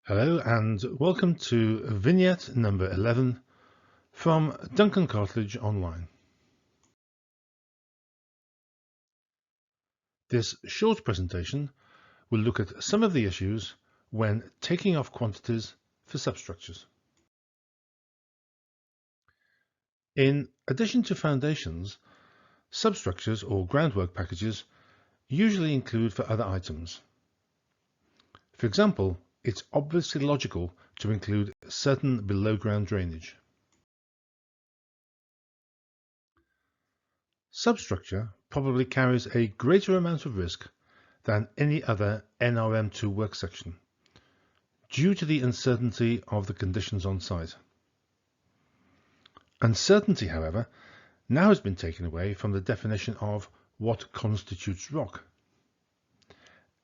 Hello and welcome to Vignette number 11 from Duncan Cartledge Online. This short presentation will look at some of the issues when taking off quantities for substructures. In addition to foundations, substructures or groundwork packages usually include for other items. For example, it's obviously logical to include certain below-ground drainage. Substructure probably carries a greater amount of risk than any other NRM2 work section, due to the uncertainty of the conditions on site. Uncertainty, however, now has been taken away from the definition of what constitutes rock.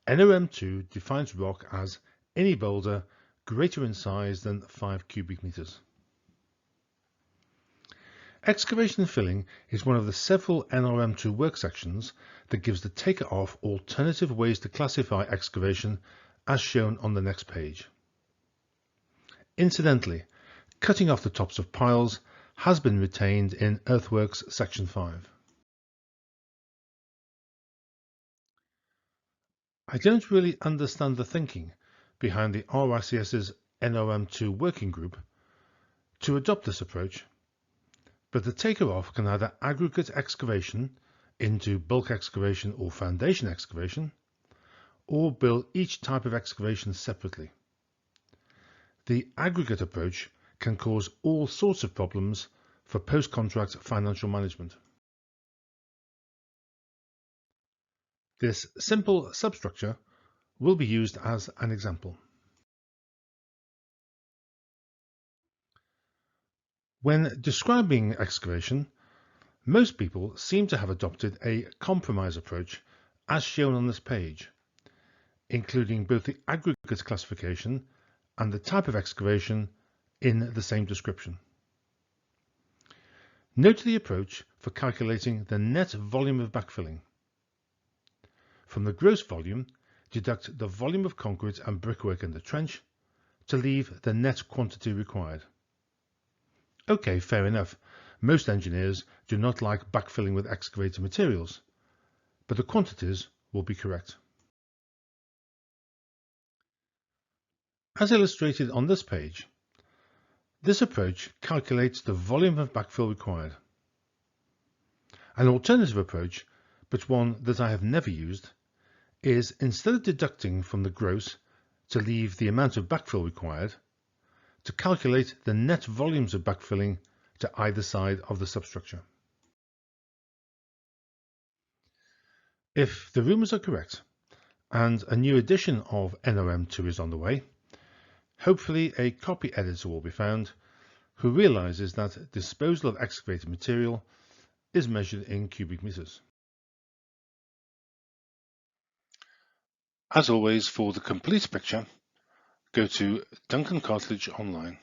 NRM2 defines rock as any boulder greater in size than 5 cubic meters. Excavation and filling is one of the several NRM2 work sections that gives the taker off alternative ways to classify excavation as shown on the next page. Incidentally, cutting off the tops of piles has been retained in Earthworks Section 5. I don't really understand the thinking behind the RICS's NRM2 working group to adopt this approach, but the taker off can either aggregate excavation into bulk excavation or foundation excavation, or bill each type of excavation separately. The aggregate approach can cause all sorts of problems for post-contract financial management. This simple substructure will be used as an example. When describing excavation, most people seem to have adopted a compromise approach as shown on this page, including both the aggregate classification and the type of excavation in the same description. Note the approach for calculating the net volume of backfilling. From the gross volume, deduct the volume of concrete and brickwork in the trench to leave the net quantity required. Okay, fair enough. Most engineers do not like backfilling with excavated materials, but the quantities will be correct. As illustrated on this page, this approach calculates the volume of backfill required. An alternative approach, but one that I have never used, is instead of deducting from the gross to leave the amount of backfill required, to calculate the net volumes of backfilling to either side of the substructure. If the rumours are correct, and a new edition of NRM2 is on the way, hopefully a copy editor will be found who realizes that disposal of excavated material is measured in cubic meters. As always, for the complete picture, go to Duncan Cartledge Online.